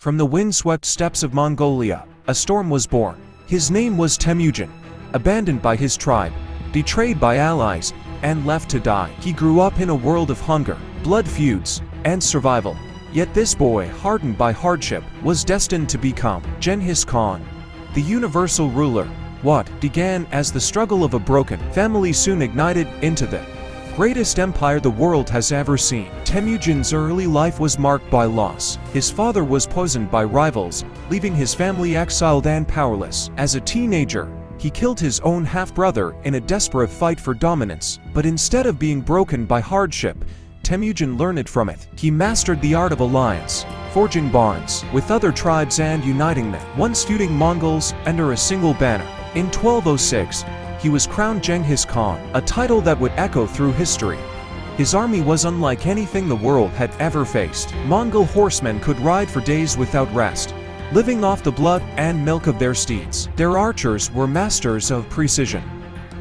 From the wind-swept steppes of Mongolia, a storm was born. His name was Temüjin. Abandoned by his tribe, betrayed by allies, and left to die, he grew up in a world of hunger, blood feuds, and survival. Yet this boy, hardened by hardship, was destined to become Genghis Khan, the universal ruler. What began as the struggle of a broken family soon ignited into the greatest empire the world has ever seen. Temüjin's early life was marked by loss. His father was poisoned by rivals, leaving his family exiled and powerless. As a teenager, he killed his own half-brother in a desperate fight for dominance. But instead of being broken by hardship, Temüjin learned from it. He mastered the art of alliance, forging bonds with other tribes and uniting them, once feuding Mongols under a single banner. In 1206, he was crowned Genghis Khan, a title that would echo through history. His army was unlike anything the world had ever faced. Mongol horsemen could ride for days without rest, living off the blood and milk of their steeds. Their archers were masters of precision,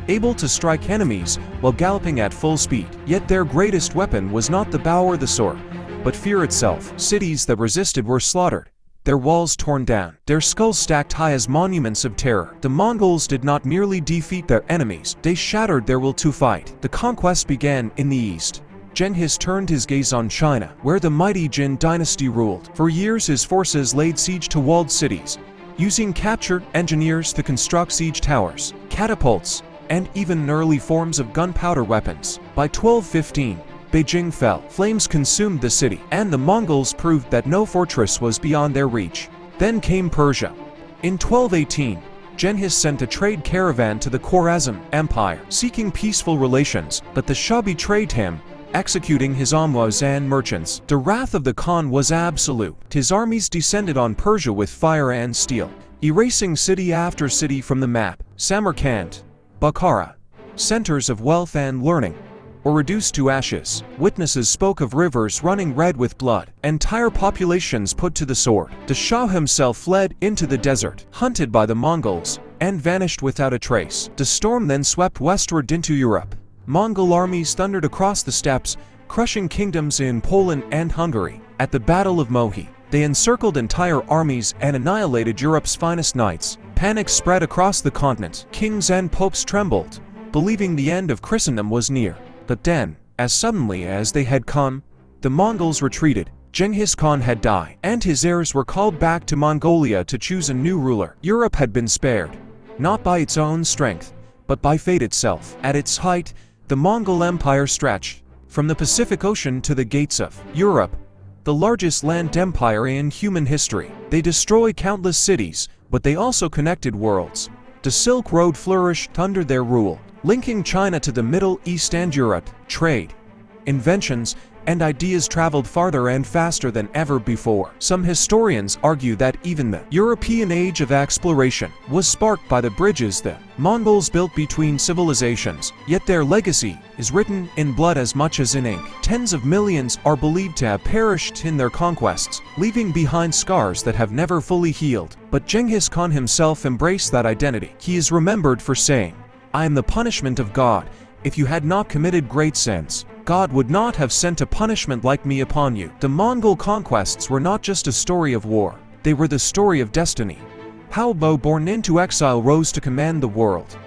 able to strike enemies while galloping at full speed. Yet their greatest weapon was not the bow or the sword, but fear itself. Cities that resisted were slaughtered, their walls torn down, their skulls stacked high as monuments of terror. The Mongols did not merely defeat their enemies, they shattered their will to fight. The conquest began in the east. Genghis turned his gaze on China, where the mighty Jin dynasty ruled. For years his forces laid siege to walled cities, using captured engineers to construct siege towers, catapults, and even early forms of gunpowder weapons. By 1215, Beijing fell. Flames consumed the city, and the Mongols proved that no fortress was beyond their reach. Then came Persia. In 1218, Genghis sent a trade caravan to the Khwarezm Empire, seeking peaceful relations, but the Shah betrayed him, executing his envoys and merchants. The wrath of the Khan was absolute. His armies descended on Persia with fire and steel, erasing city after city from the map. Samarkand, Bukhara, centers of wealth and learning, were reduced to ashes. Witnesses spoke of rivers running red with blood, entire populations put to the sword. The Shah himself fled into the desert, hunted by the Mongols, and vanished without a trace. The storm then swept westward into Europe. Mongol armies thundered across the steppes, crushing kingdoms in Poland and Hungary. At the Battle of Mohi, they encircled entire armies and annihilated Europe's finest knights. Panic spread across the continent. Kings and popes trembled, believing the end of Christendom was near. But then, as suddenly as they had come, the Mongols retreated. Genghis Khan had died, and his heirs were called back to Mongolia to choose a new ruler. Europe had been spared, not by its own strength, but by fate itself. At its height, the Mongol Empire stretched from the Pacific Ocean to the gates of Europe, the largest land empire in human history. They destroyed countless cities, but they also connected worlds. The Silk Road flourished under their rule, linking China to the Middle East and Europe. Trade, inventions, and ideas traveled farther and faster than ever before. Some historians argue that even the European age of exploration was sparked by the bridges the Mongols built between civilizations, yet their legacy is written in blood as much as in ink. Tens of millions are believed to have perished in their conquests, leaving behind scars that have never fully healed. But Genghis Khan himself embraced that identity. He is remembered for saying, "I am the punishment of God. If you had not committed great sins, God would not have sent a punishment like me upon you." The Mongol conquests were not just a story of war, they were the story of destiny. How Bo, born into exile, rose to command the world.